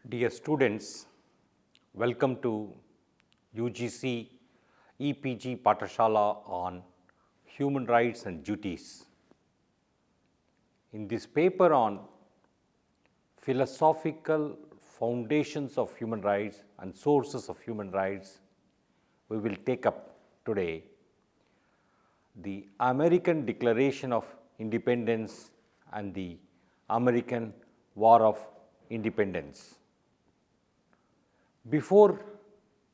Dear students, welcome to UGC EPG Pathashala on Human Rights and Duties. In this paper on philosophical foundations of human rights and sources of human rights, we will take up today the American Declaration of Independence and the American War of Independence. Before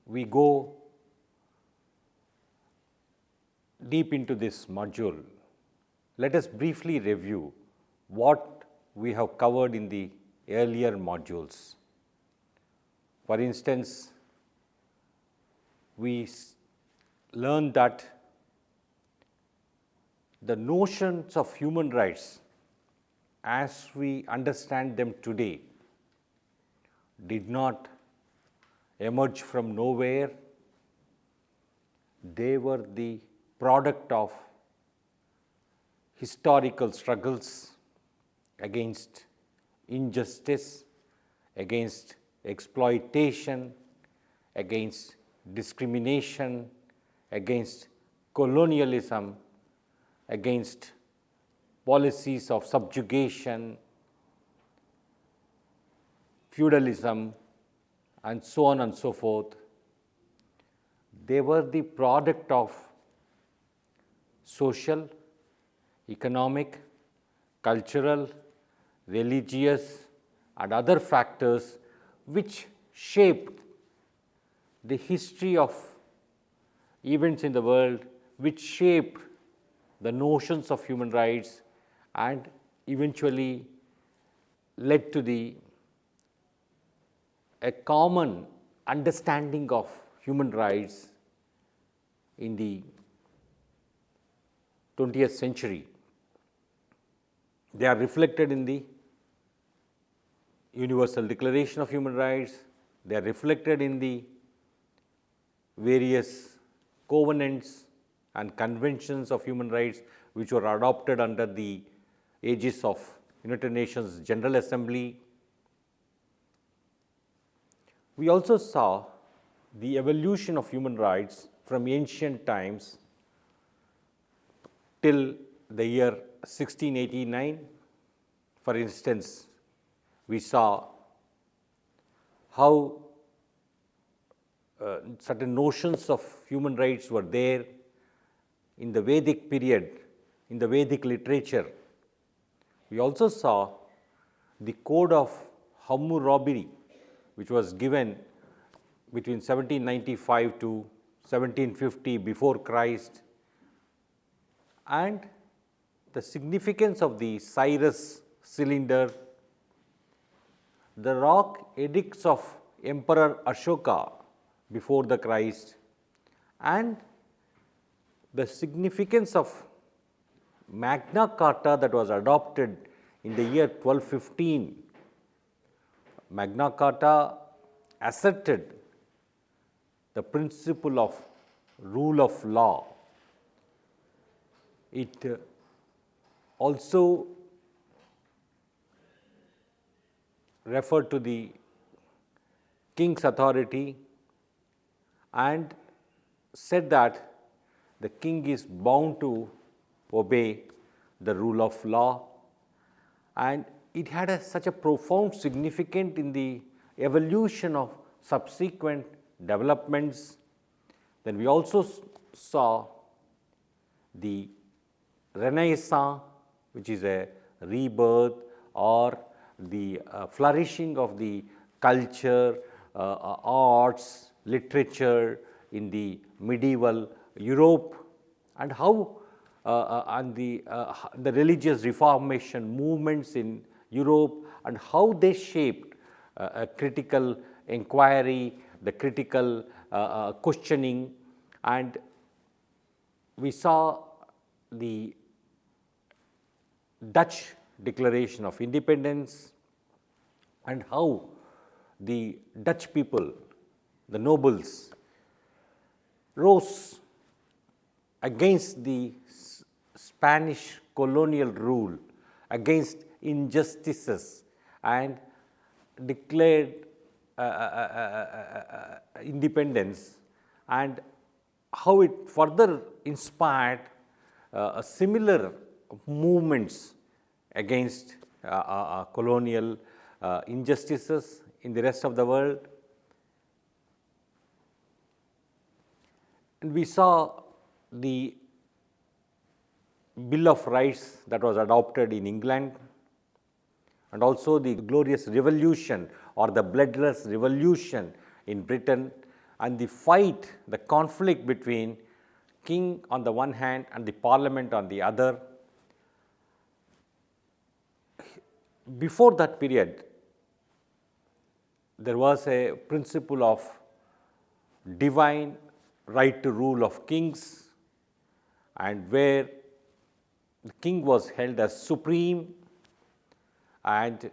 we go deep into this module, let us briefly review what we have covered in the earlier modules. For instance, we learned that the notions of human rights as we understand them today did not emerge from nowhere. They were the product of historical struggles against injustice, against exploitation, against discrimination, against colonialism, against policies of subjugation, feudalism, and so on and so forth. They were the product of social, economic, cultural, religious, and other factors which shaped the history of events in the world, which shaped the notions of human rights and eventually led to a common understanding of human rights in the 20th century. They are reflected in the Universal Declaration of Human Rights. They are reflected in the various covenants and conventions of human rights which were adopted under the aegis of United Nations General Assembly. We also saw the evolution of human rights from ancient times till the year 1689. For instance, we saw how certain notions of human rights were there in the Vedic period, in the Vedic literature. We also saw the Code of Hammurabi, which was given between 1795 to 1750 before Christ, and the significance of the Cyrus cylinder, the rock edicts of Emperor Ashoka before the Christ, and the significance of Magna Carta that was adopted in the year 1215. Magna Carta asserted the principle of rule of law. It also referred to the king's authority and said that the king is bound to obey the rule of law, and it had such a profound significance in the evolution of subsequent developments. Then we also saw the Renaissance, which is a rebirth or the flourishing of the culture, arts, literature in the medieval Europe, and how the religious reformation movements in Europe and how they shaped a critical inquiry, the critical questioning, and we saw the Dutch Declaration of Independence and how the Dutch people, the nobles, rose against the Spanish colonial rule, against injustices, and declared independence, and how it further inspired similar movements against colonial injustices in the rest of the world. And we saw the Bill of Rights that was adopted in England, and also the glorious revolution or the bloodless revolution in Britain, and the fight, the conflict between king on the one hand and the parliament on the other. Before that period, there was a principle of divine right to rule of kings, and where the king was held as supreme, and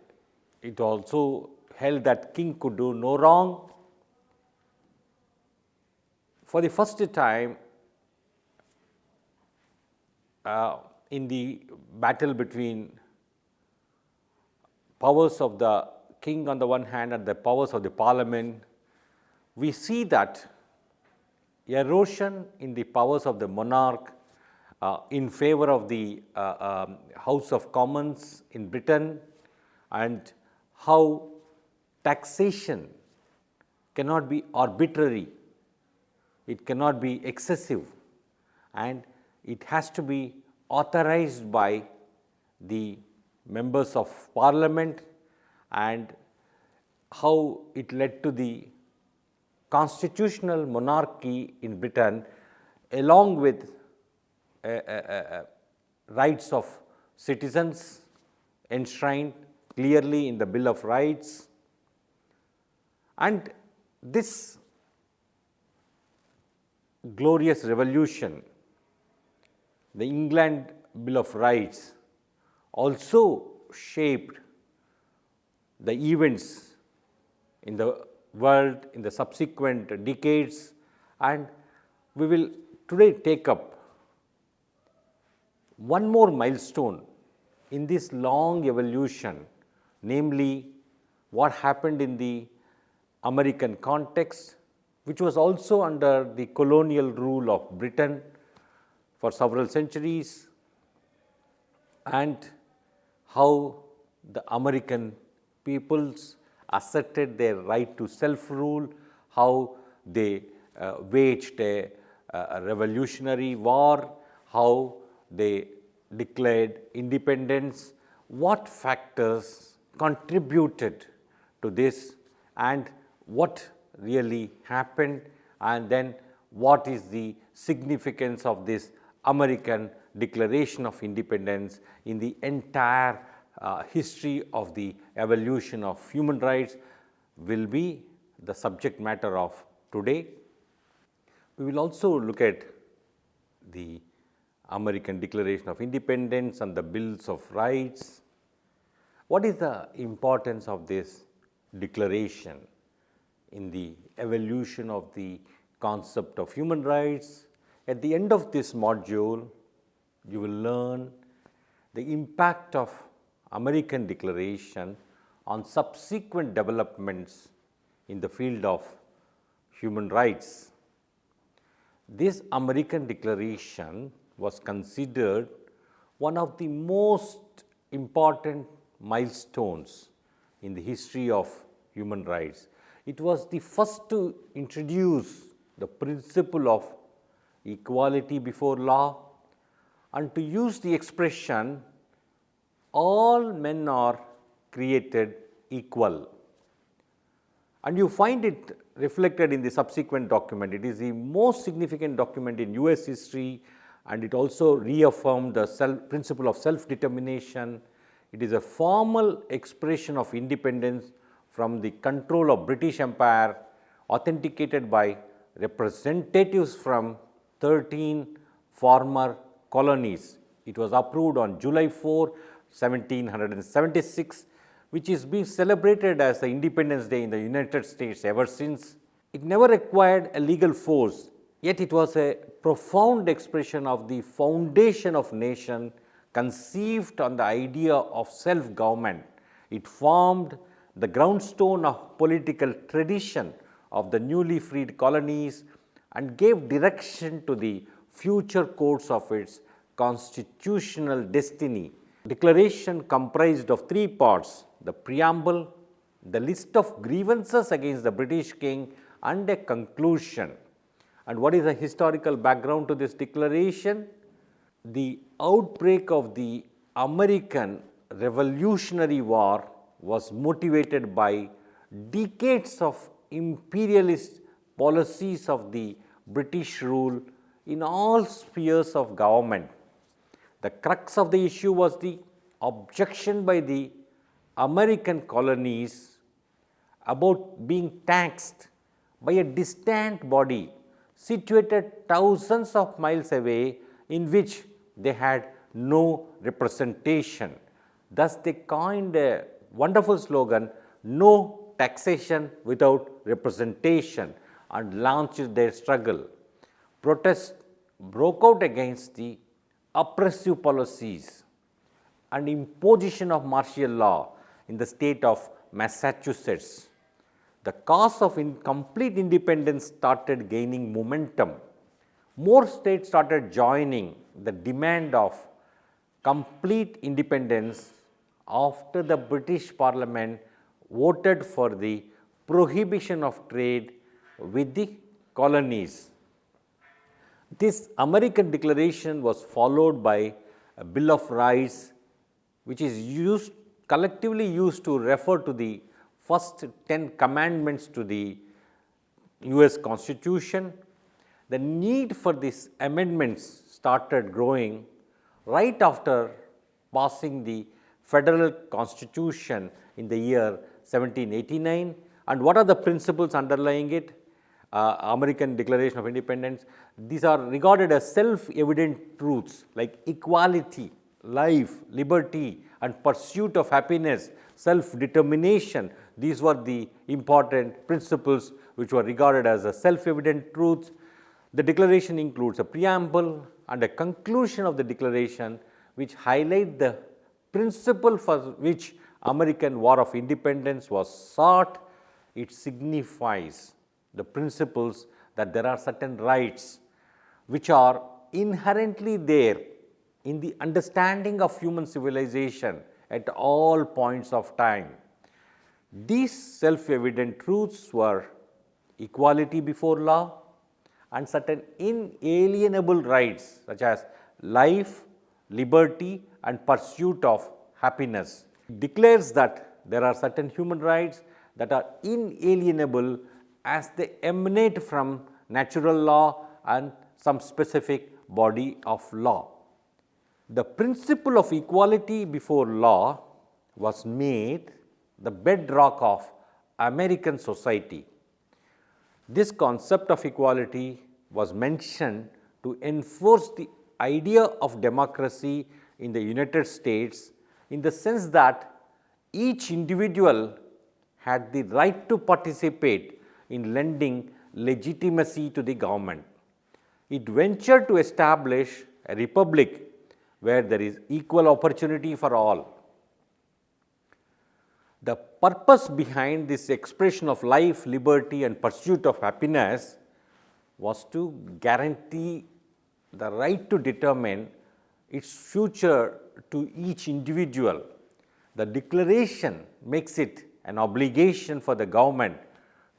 it also held that king could do no wrong. For the first time, in the battle between powers of the king on the one hand and the powers of the parliament, we see that erosion in the powers of the monarch in favor of the House of Commons in Britain, and how taxation cannot be arbitrary, it cannot be excessive, and it has to be authorized by the members of parliament, and how it led to the constitutional monarchy in Britain, along with rights of citizens enshrined clearly in the Bill of Rights. And this glorious revolution, the England Bill of Rights, also shaped the events in the world in the subsequent decades, and we will today take up one more milestone in this long evolution, namely what happened in the American context, which was also under the colonial rule of Britain for several centuries, and how the American peoples asserted their right to self-rule, how they waged a revolutionary war, how they declared independence, what factors contributed to this, and what really happened, and then what is the significance of this American Declaration of Independence in the entire history of the evolution of human rights will be the subject matter of today. We will also look at the American Declaration of Independence and the Bills of Rights. What is the importance of this declaration in the evolution of the concept of human rights? At the end of this module, you will learn the impact of American Declaration on subsequent developments in the field of human rights. This American Declaration was considered one of the most important milestones in the history of human rights. It was the first to introduce the principle of equality before law, and to use the expression all men are created equal. And you find it reflected in the subsequent document. It is the most significant document in US history, and it also reaffirmed the principle of self-determination. It is a formal expression of independence from the control of British Empire, authenticated by representatives from 13 former colonies. It was approved on July 4, 1776, which is being celebrated as the Independence Day in the United States ever since. It never required a legal force, yet it was a profound expression of the foundation of nation conceived on the idea of self-government. It formed the groundstone of political tradition of the newly freed colonies and gave direction to the future course of its constitutional destiny. Declaration comprised of three parts: the preamble, the list of grievances against the British king, and a conclusion. And what is the historical background to this declaration? The outbreak of the American Revolutionary War was motivated by decades of imperialist policies of the British rule in all spheres of government. The crux of the issue was the objection by the American colonies about being taxed by a distant body situated thousands of miles away, in which they had no representation. Thus, they coined a wonderful slogan, "No taxation without representation," and launched their struggle. Protests broke out against the oppressive policies and imposition of martial law in the state of Massachusetts. The cause of complete independence started gaining momentum. More states started joining the demand of complete independence after the British Parliament voted for the prohibition of trade with the colonies. This American Declaration was followed by a Bill of Rights, which is collectively used to refer to the first 10 commandments to the US Constitution. The need for these amendments started growing right after passing the Federal Constitution in the year 1789. And what are the principles underlying it? American Declaration of Independence. These are regarded as self-evident truths like equality, life, liberty, and pursuit of happiness, self-determination. These were the important principles which were regarded as a self-evident truths. The declaration includes a preamble and a conclusion of the declaration, which highlight the principle for which American War of Independence was sought. It signifies the principles that there are certain rights which are inherently there in the understanding of human civilization at all points of time. These self-evident truths were equality before law and certain inalienable rights such as life, liberty, and pursuit of happiness. It declares that there are certain human rights that are inalienable as they emanate from natural law and some specific body of law. The principle of equality before law was made the bedrock of American society. This concept of equality was mentioned to enforce the idea of democracy in the United States in the sense that each individual had the right to participate in lending legitimacy to the government. It ventured to establish a republic where there is equal opportunity for all. The purpose behind this expression of life, liberty, and pursuit of happiness was to guarantee the right to determine its future to each individual. The declaration makes it an obligation for the government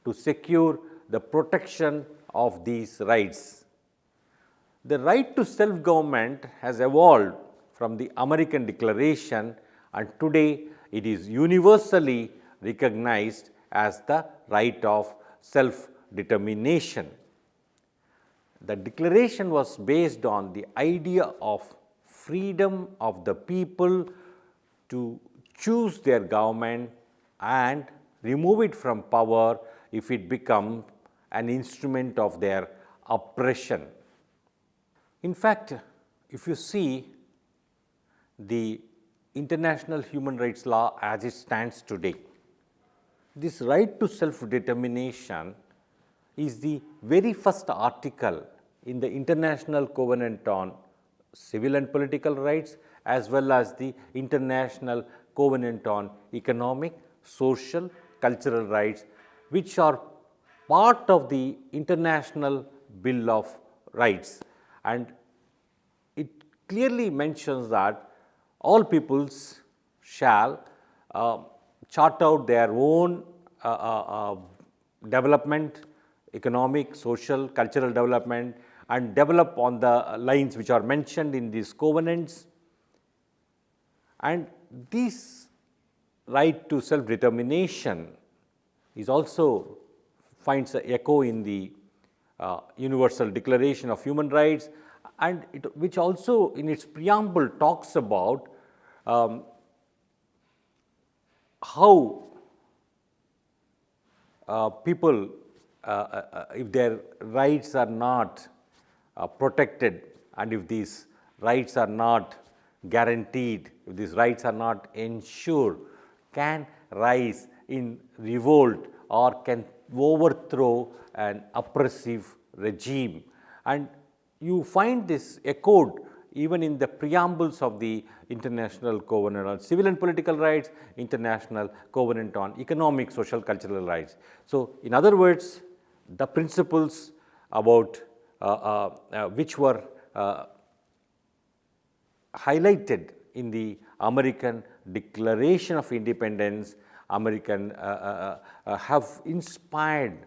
to secure the protection of these rights. The right to self-government has evolved from the American Declaration, and today it is universally recognized as the right of self-determination. The declaration was based on the idea of freedom of the people to choose their government and remove it from power if it becomes an instrument of their oppression. In fact, if you see the international human rights law as it stands today, this right to self-determination is the very first article in the International Covenant on Civil and Political Rights as well as the International Covenant on Economic, social, cultural rights, which are part of the International Bill of Rights. And it clearly mentions that all peoples shall chart out their own development, economic, social, cultural development, and develop on the lines which are mentioned in these covenants. And this right to self-determination is also finds an echo in the Universal Declaration of Human Rights, and which also in its preamble talks about how people, if their rights are not protected, and if these rights are not guaranteed, if these rights are not ensured, can rise in revolt or can overthrow an oppressive regime. And you find this echoed even in the preambles of the International Covenant on Civil and Political Rights, International Covenant on Economic, Social, Cultural Rights. So, in other words, the principles about which were highlighted in the American Declaration of Independence, have inspired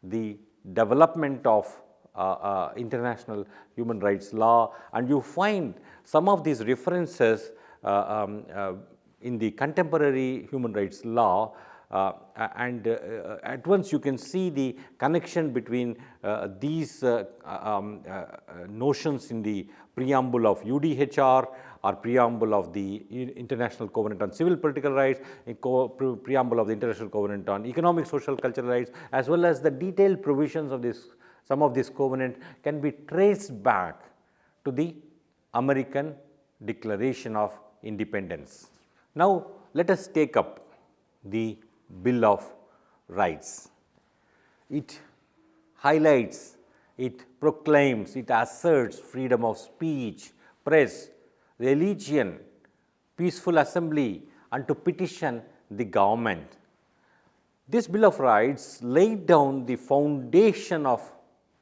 the development of international human rights law, and you find some of these references in the contemporary human rights law, and at once you can see the connection between these notions in the preamble of UDHR or preamble of the International Covenant on Civil Political Rights, preamble of the International Covenant on Economic, Social, Cultural Rights, as well as the detailed provisions of this. Some of this covenant can be traced back to the American Declaration of Independence. Now, let us take up the Bill of Rights. It highlights, it proclaims, it asserts freedom of speech, press, religion, peaceful assembly, and to petition the government. This Bill of Rights laid down the foundation of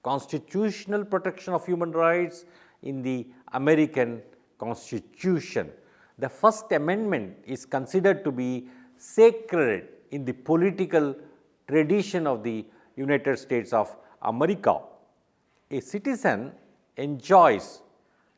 constitutional protection of human rights in the American Constitution. The First Amendment is considered to be sacred in the political tradition of the United States of America. A citizen enjoys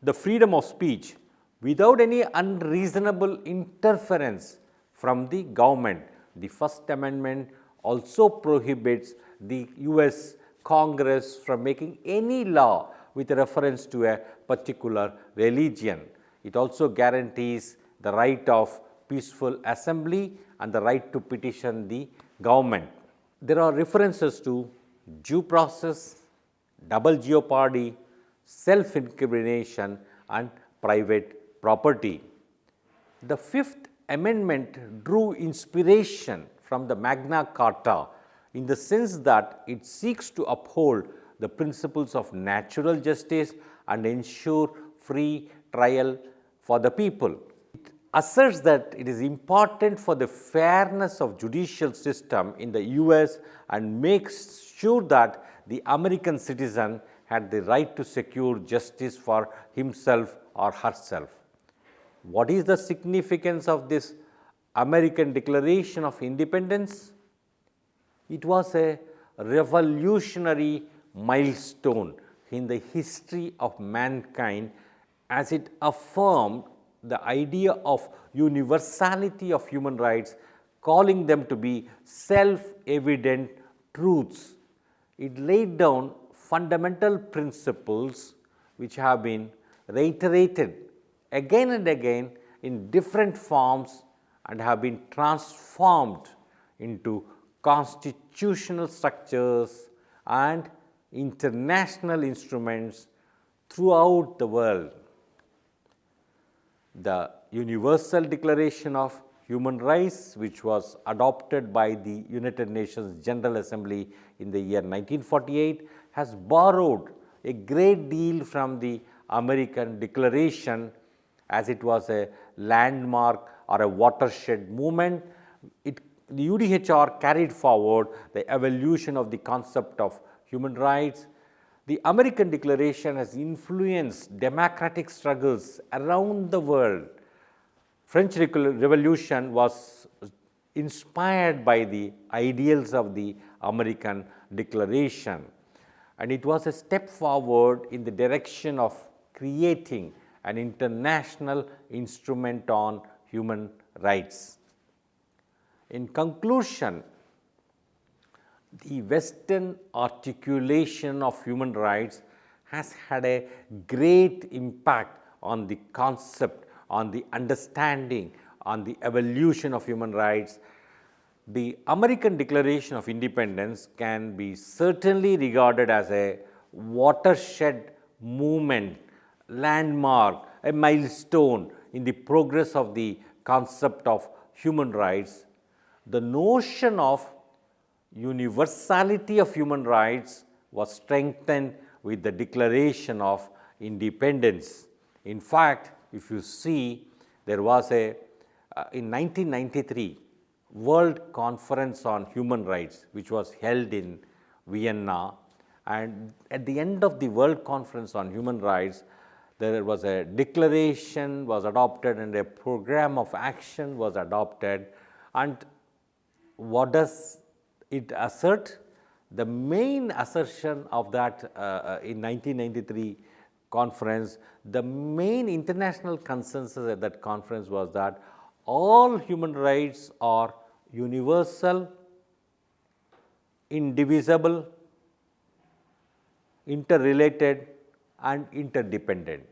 the freedom of speech without any unreasonable interference from the government. The First Amendment also prohibits the US Congress from making any law with reference to a particular religion. It also guarantees the right of peaceful assembly and the right to petition the government. There are references to due process, double jeopardy, self-incrimination, and private property. The Fifth Amendment drew inspiration from the Magna Carta in the sense that it seeks to uphold the principles of natural justice and ensure free trial for the people. It asserts that it is important for the fairness of judicial system in the US and makes sure that the American citizen had the right to secure justice for himself or herself. What is the significance of this American Declaration of Independence? It was a revolutionary milestone in the history of mankind as it affirmed the idea of universality of human rights, calling them to be self-evident truths. It laid down fundamental principles which have been reiterated again and again in different forms and have been transformed into constitutional structures and international instruments throughout the world. The Universal Declaration of Human Rights, which was adopted by the United Nations General Assembly in the year 1948, has borrowed a great deal from the American Declaration, as it was a landmark or a watershed movement. It the UDHR carried forward the evolution of the concept of human rights. The American Declaration has influenced democratic struggles around the world. French Revolution was inspired by the ideals of the American Declaration, and it was a step forward in the direction of creating an international instrument on human rights. In conclusion, the Western articulation of human rights has had a great impact on the concept, on the understanding, on the evolution of human rights. The American Declaration of Independence can be certainly regarded as a watershed movement, landmark, a milestone in the progress of the concept of human rights. The notion of universality of human rights was strengthened with the Declaration of Independence. In fact, if you see, there was in 1993 World Conference on Human Rights, which was held in Vienna, and at the end of the World Conference on Human Rights, there was a declaration was adopted and a program of action was adopted. And what does it assert? The main assertion of that in 1993 conference, the main international consensus at that conference was that all human rights are universal, indivisible, interrelated and interdependent.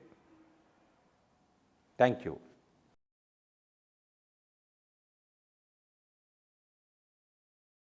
Thank you.